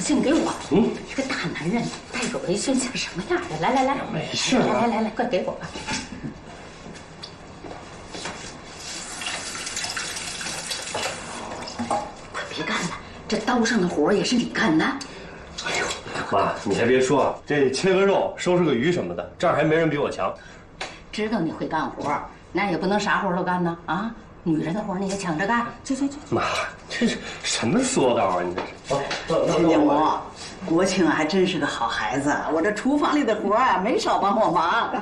信给我。一个大男人带个围裙像什么样的？来，没事。来，快给我吧。快别干了，这刀上的活也是你干的。哎呦，妈，你还别说，这切个肉、收拾个鱼什么的，这儿还没人比我强。知道你会干活，那也不能啥活都干呢啊！女人的活你也抢着干，去。妈，这是什么说道啊？你这是。亲家母，国庆还真是个好孩子，我这厨房里的活啊没少帮我忙。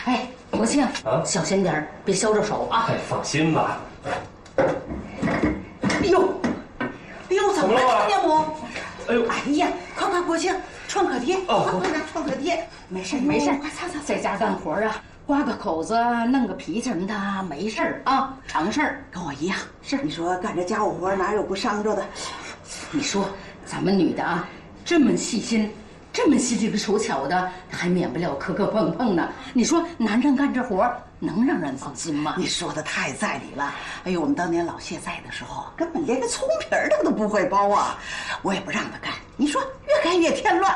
哎，国庆啊，小心点别削着手啊！哎，放心吧。哎呦，怎么了，亲家母？哎呀，快，国庆创可贴，快拿创可贴。没事，快擦，在家干活啊，刮个口子，弄个皮什么的，没事儿啊，常事儿。跟我一样。是，你说干这家务活哪有不伤着的？你说咱们女的啊，这么细心，这么细这个手巧的，还免不了磕磕碰碰的。你说男人干这活能让人放心吗？你说的太在理了。哎呦，我们当年老谢在的时候，根本连个葱皮儿他都不会包啊。我也不让他干，你说越干越添乱。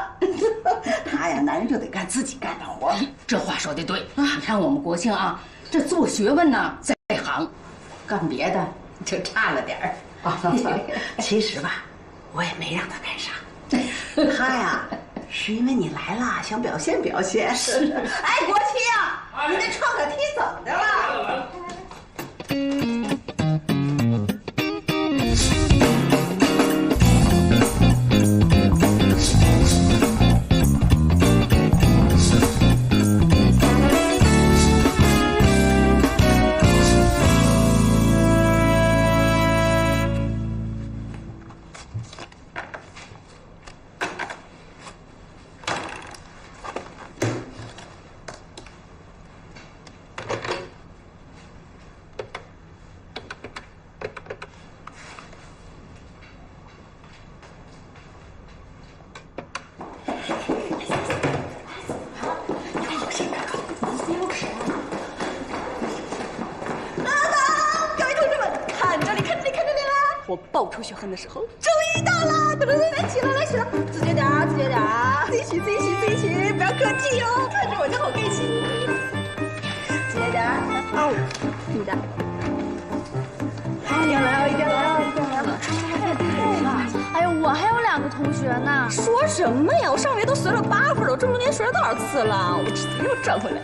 他呀，男人就得干自己干的活。这话说的对。你看我们国庆啊，这做学问呢在行，干别的就差了点儿。其实吧，我也没让他干啥。他呀，是因为你来了，想表现表现。是。哎，国旗呀，你那创可梯怎么的了？爆出血痕的时候终于到了！来起来，来起来，自觉点儿，自觉点儿，自己洗，自己洗，自己洗，不要客气哦，看着我就好开心。自觉点儿，哦，你的。一定来哦，一定来哦，一定来哦！哎呀，我还有2个同学呢。说什么呀？我上学都随了8分了，我这么多年学了多少次了？我这又赚回来。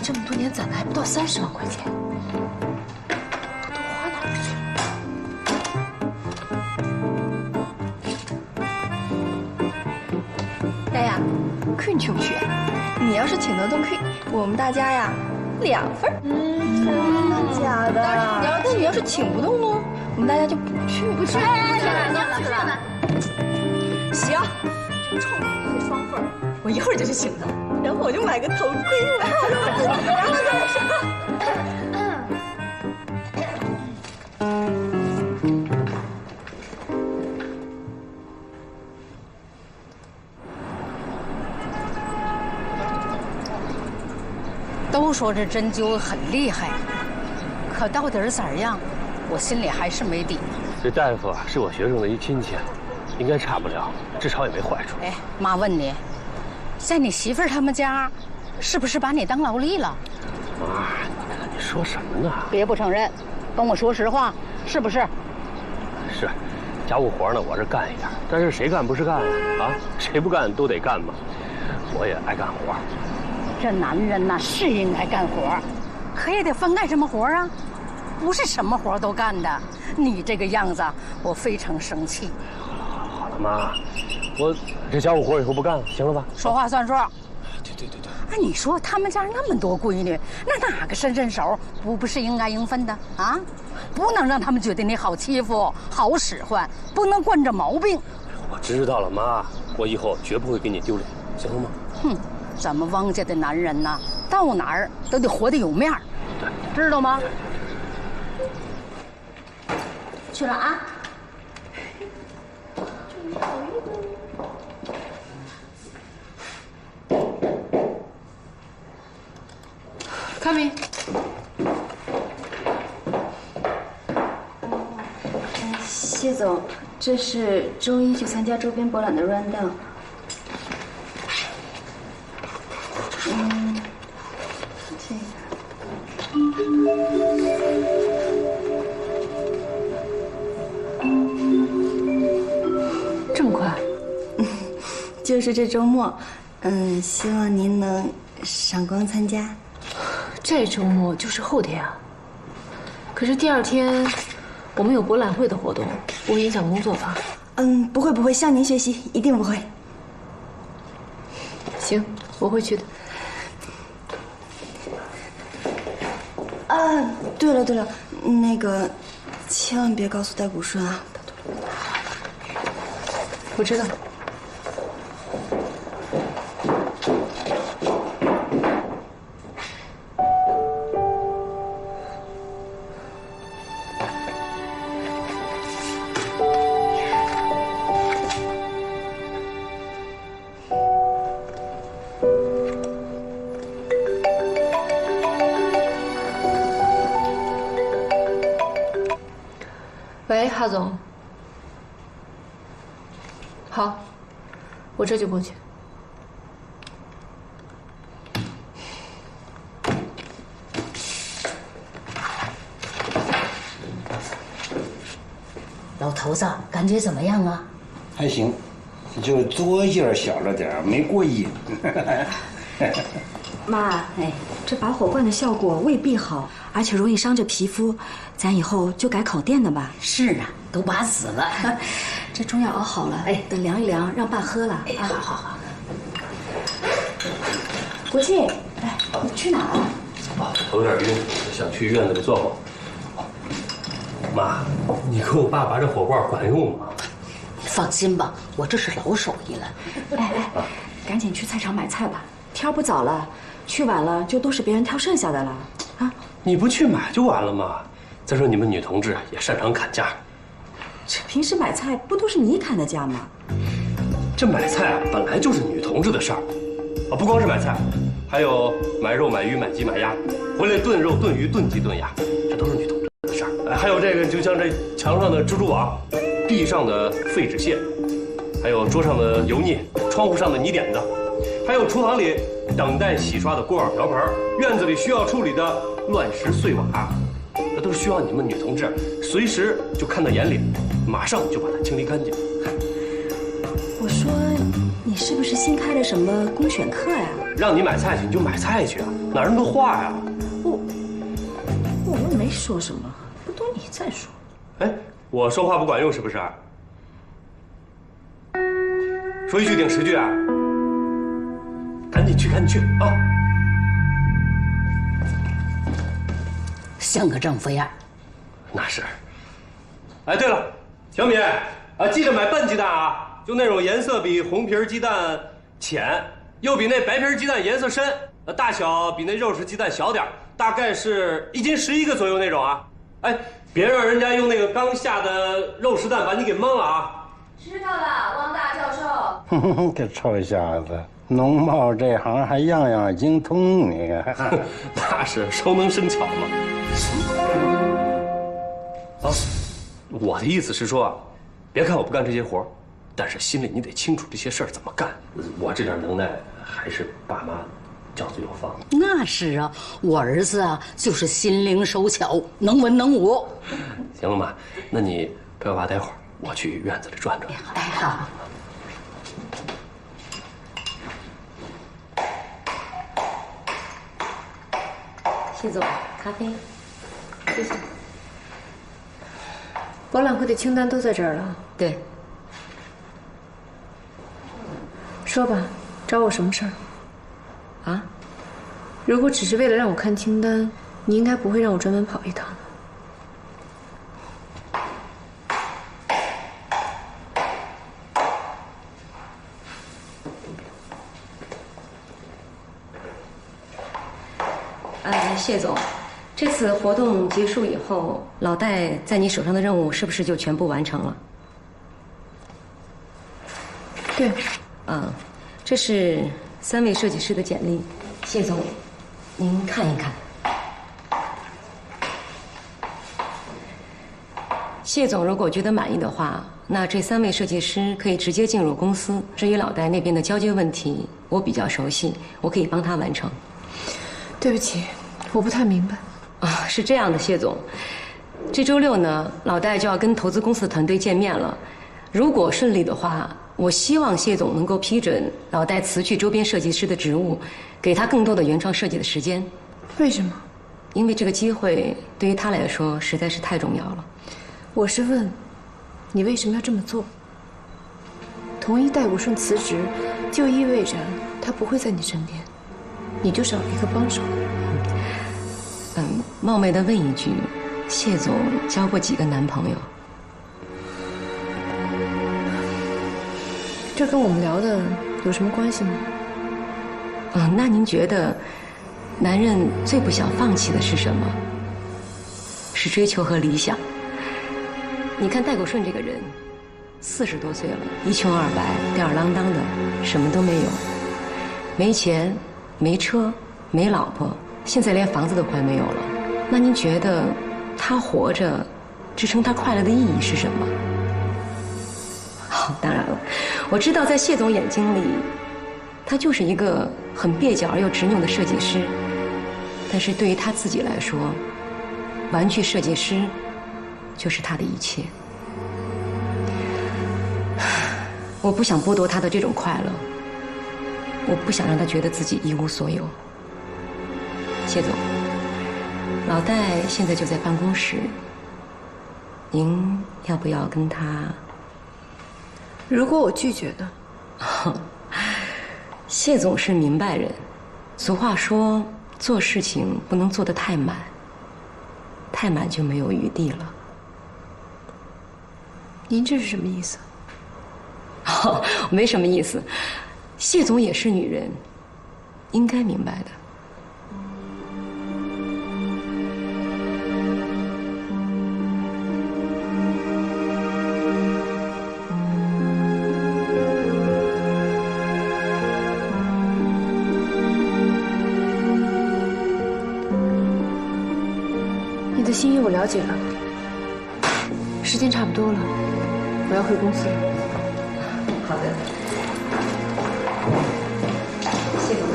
这么多年攒的还不到30万块钱，都花哪儿去了？丫丫，Queen 去不去？你要是请得动 Queen，我们大家呀2份。真的假的？但你要是请不动呢，我们大家就不去。不去。行，这臭女这双份，我一会儿就去请她。然后我就买个头盔，我靠着我自己，然后再上。都说这针灸很厉害，可到底怎样，我心里还是没底。这大夫啊，是我学生的一亲戚，应该差不了，至少也没坏处。哎，妈问你。在你媳妇儿他们家，是不是把你当劳力了？妈，你说什么呢？别不承认，跟我说实话，是不是？是，家务活呢，我这干一点，但是谁干不是干啊？谁不干都得干嘛。我也爱干活。这男人呐，是应该干活，可也得分干什么活啊？不是什么活都干的。你这个样子，我非常生气。好了，妈。我这家务活以后不干了，行了吧？说话算数。对。哎，你说他们家那么多闺女，那哪个伸手不是应该应分的啊？不能让他们觉得你好欺负、好使唤，不能惯着毛病。我知道了，妈，我以后绝不会给你丢脸，行了吗？哼，咱们汪家的男人呐，到哪儿都得活得有面儿，知道吗？去了啊。Come in。谢总，这是周一去参加周边博览的 rundown。这么快？就是这周末，希望您能赏光参加。这周末就是后天啊。可是第2天我们有博览会的活动，不会影响工作吧？不会，向您学习，一定不会。行，我会去的。对了，那个，千万别告诉戴谷顺啊！我知道。喂，哈总。好，我这就过去。老头子，感觉怎么样啊？还行，就左眼小了点，没过瘾。妈，哎，这拔火罐的效果未必好，而且容易伤着皮肤，咱以后就改烤电的吧。是啊，都拔死了。这中药熬好了，哎，等凉一凉，让爸喝了。哎，好好好。国庆，哎，你去哪儿啊？啊，头有点晕，想去院子里坐会儿。妈，你给我爸拔这火罐管用吗？放心吧，我这是老手艺了。哎，赶紧去菜场买菜吧，天不早了，去晚了就都是别人挑剩下的了。啊，你不去买就完了吗？再说你们女同志也擅长砍价。这平时买菜不都是你砍的价吗？这买菜啊，本来就是女同志的事儿，啊，不光是买菜，还有买肉、买鱼、买鸡、买鸭，回来炖肉、炖鱼、炖鸡、炖鸭，这都是女同志的事儿。还有这个，就像这墙上的蜘蛛网，地上的废纸屑，还有桌上的油腻，窗户上的泥点子，还有厨房里等待洗刷的锅碗瓢盆，院子里需要处理的乱石碎瓦，这都是需要你们女同志随时就看到眼里，马上就把它清理干净。我说，你是不是新开了什么公选课呀？让你买菜去你就买菜去啊，哪那么多话呀？我又没说什么，不都你在说？哎，我说话不管用是不是？说一句顶10句啊！赶紧去，赶紧去啊！像个丈夫样。那是。哎，对了，小米啊，记得买笨鸡蛋啊，就那种颜色比红皮鸡蛋浅，又比那白皮鸡蛋颜色深，大小比那肉食鸡蛋小点，大概是1斤11个左右那种啊。哎，别让人家用那个刚下的肉食蛋把你给蒙了啊！知道了，汪大教授。哼哼，这臭小子，农贸这行还样样精通你。那是熟能生巧嘛。啊，我的意思是说啊，别看我不干这些活，但是心里你得清楚这些事儿怎么干。我这点能耐还是爸妈教子有方。那是啊，我儿子啊就是心灵手巧，能文能武。行了妈，那你陪我爸待会儿，我去院子里转转。哎，好。谢总，咖啡。谢谢。博览会的清单都在这儿了。对。说吧，找我什么事儿？啊？如果只是为了让我看清单，你应该不会让我专门跑一趟。谢总，这次活动结束以后，老戴在你手上的任务是不是就全部完成了？对。这是3位设计师的简历，谢总，您看一看。谢总如果觉得满意的话，那这3位设计师可以直接进入公司。至于老戴那边的交接问题，我比较熟悉，我可以帮他完成。对不起。我不太明白，是这样的，谢总，这周6呢，老戴就要跟投资公司的团队见面了。如果顺利的话，我希望谢总能够批准老戴辞去周边设计师的职务，给他更多的原创设计的时间。为什么？因为这个机会对于他来说实在是太重要了。我是问，你为什么要这么做？同意戴谷顺辞职，就意味着他不会在你身边，你就少了一个帮手。冒昧的问一句，谢总交过几个男朋友？这跟我们聊的有什么关系吗？那您觉得，男人最不想放弃的是什么？是追求和理想。你看戴国顺这个人，40多岁了，一穷二白，吊儿郎当的，什么都没有，没钱，没车，没老婆，现在连房子都快没有了。那您觉得，他活着，支撑他快乐的意义是什么？当然了，我知道在谢总眼睛里，他就是一个很蹩脚而又执拗的设计师。但是对于他自己来说，玩具设计师就是他的一切。我不想剥夺他的这种快乐，我不想让他觉得自己一无所有。谢总，老戴现在就在办公室，您要不要跟他？如果我拒绝呢？谢总是明白人，俗话说做事情不能做得太满，太满就没有余地了。您这是什么意思？没什么意思，谢总也是女人，应该明白的。你的心意我了解了，时间差不多了，我要回公司了。好的，谢总妈。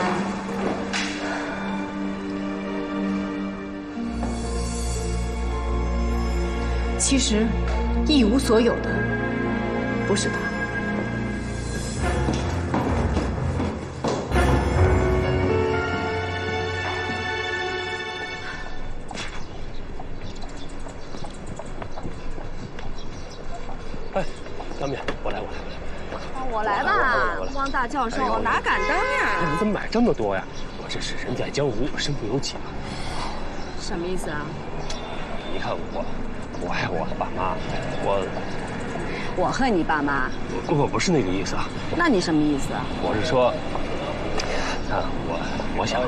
其实，一无所有的不是他。哎，小敏，我来。我来吧，汪大教授，哪敢当呀？你怎么买这么多呀？我这是人在江湖，身不由己啊。什么意思啊？你看我爱我爸妈，我恨你爸妈？我不是那个意思啊。那你什么意思啊？我是说，我想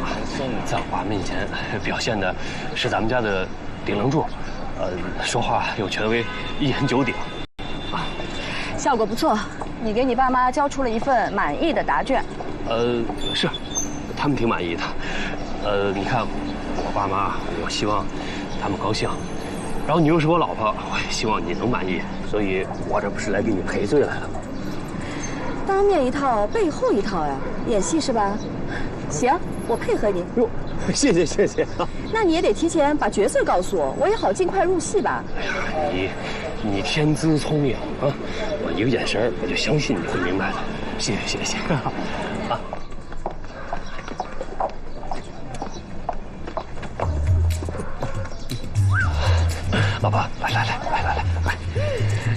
在我爸面前表现的是咱们家的顶梁柱，说话有权威，一言九鼎。效果不错，你给你爸妈交出了一份满意的答卷。是，他们挺满意的。你看，我爸妈，我希望他们高兴。然后你又是我老婆，我也希望你能满意。所以我这不是来给你赔罪来了吗？当面一套，背后一套呀，演戏是吧？行，我配合你。哟，谢谢。那你也得提前把角色告诉我，我也好尽快入戏吧。哎呀，你天资聪颖啊！我一个眼神我就相信你会明白的。谢谢啊！老婆，来，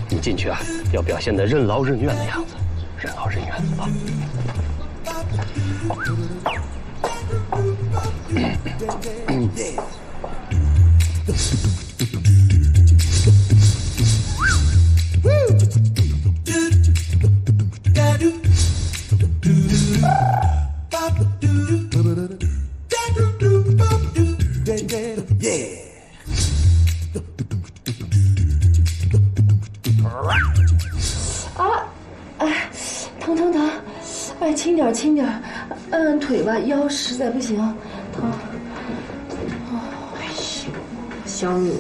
你进去啊，要表现得任劳任怨的样子，任劳任怨啊！疼！哎，轻点，按按腿吧，腰实在不行，疼。哎呦，小米，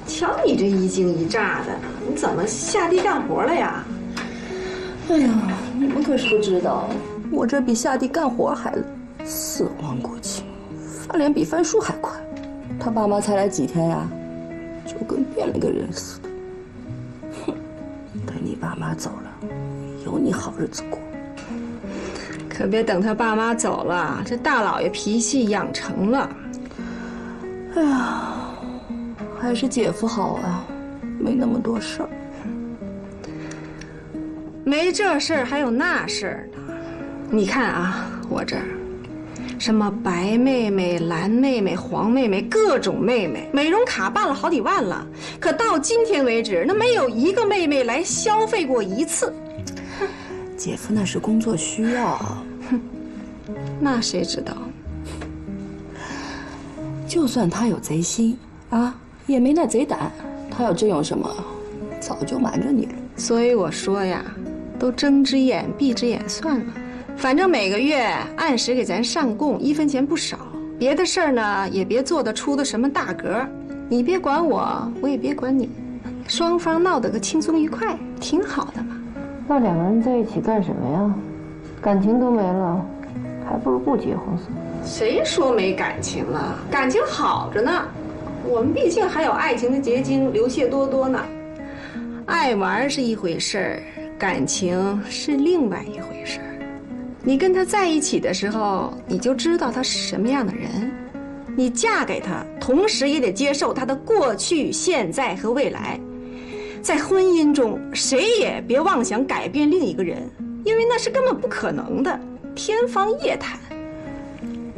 瞧你这一惊一乍的，你怎么下地干活了呀？哎呀，你们可是不知道，我这比下地干活还累，死亡过期，翻脸比翻书还快。他爸妈才来几天呀，就跟变了个人似的。哼，等你爸妈走了，有你好日子过。可别等他爸妈走了，这大老爷脾气养成了。哎呀，还是姐夫好啊，没那么多事儿。没这事儿还有那事儿呢。你看啊，我这儿什么白妹妹、蓝妹妹、黄妹妹，各种妹妹，美容卡办了好几万了，可到今天为止，那没有一个妹妹来消费过一次。姐夫那是工作需要，哼，那谁知道？就算他有贼心啊，也没那贼胆。他要真有什么，早就瞒着你了。所以我说呀，都睁只眼闭只眼算了。反正每个月按时给咱上供，1分钱不少。别的事儿呢，也别做得出的什么大格。你别管我，我也别管你，双方闹得个轻松愉快，挺好的嘛。那两个人在一起干什么呀？感情都没了，还不如不结婚算了。谁说没感情了？感情好着呢。我们毕竟还有爱情的结晶，流泻多多呢。爱玩是一回事儿，感情是另外一回事儿。你跟他在一起的时候，你就知道他是什么样的人。你嫁给他，同时也得接受他的过去、现在和未来。在婚姻中，谁也别妄想改变另一个人，因为那是根本不可能的，天方夜谭。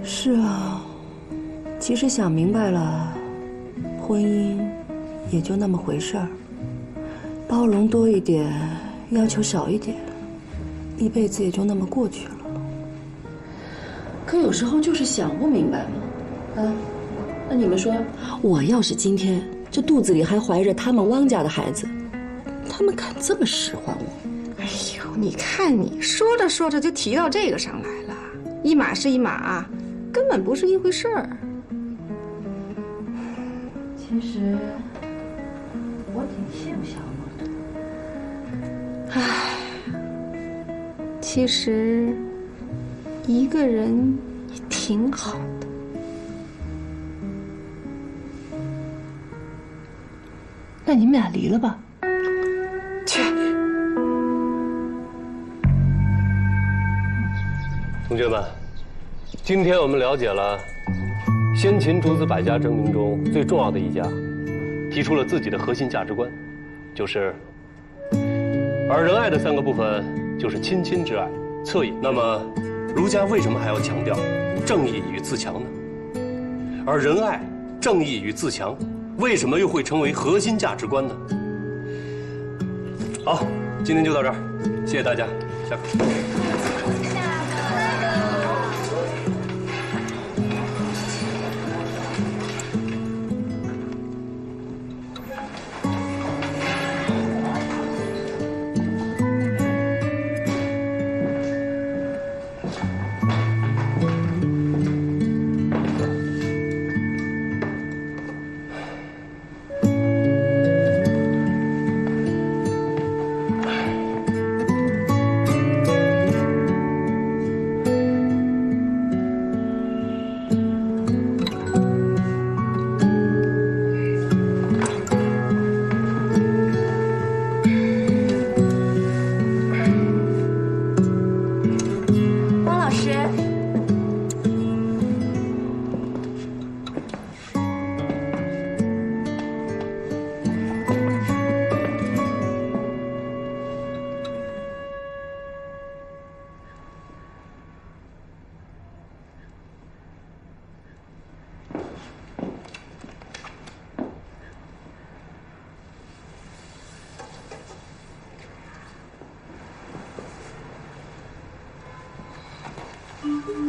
是啊，其实想明白了，婚姻也就那么回事儿，包容多一点，要求少一点，一辈子也就那么过去了。可有时候就是想不明白嘛，啊？那你们说，我要是今天这肚子里还怀着他们汪家的孩子，他们敢这么使唤我？哎呦，你看你说着说着就提到这个上来了，一码是一码，根本不是一回事儿。其实我挺羡慕小诺的。唉，其实一个人也挺好的。那你们俩离了吧？去。同学们，今天我们了解了先秦诸子百家争鸣中最重要的一家，提出了自己的核心价值观，就是而仁爱的3个部分就是亲亲之爱、恻隐。那么，儒家为什么还要强调正义与自强呢？而仁爱、正义与自强，为什么又会成为核心价值观呢？好，今天就到这儿，谢谢大家，下课。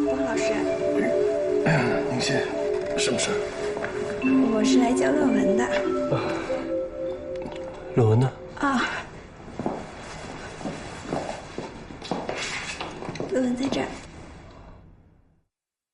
汪老师，宁馨，什么事？我是来交论文的。论文呢？啊，论文在这儿。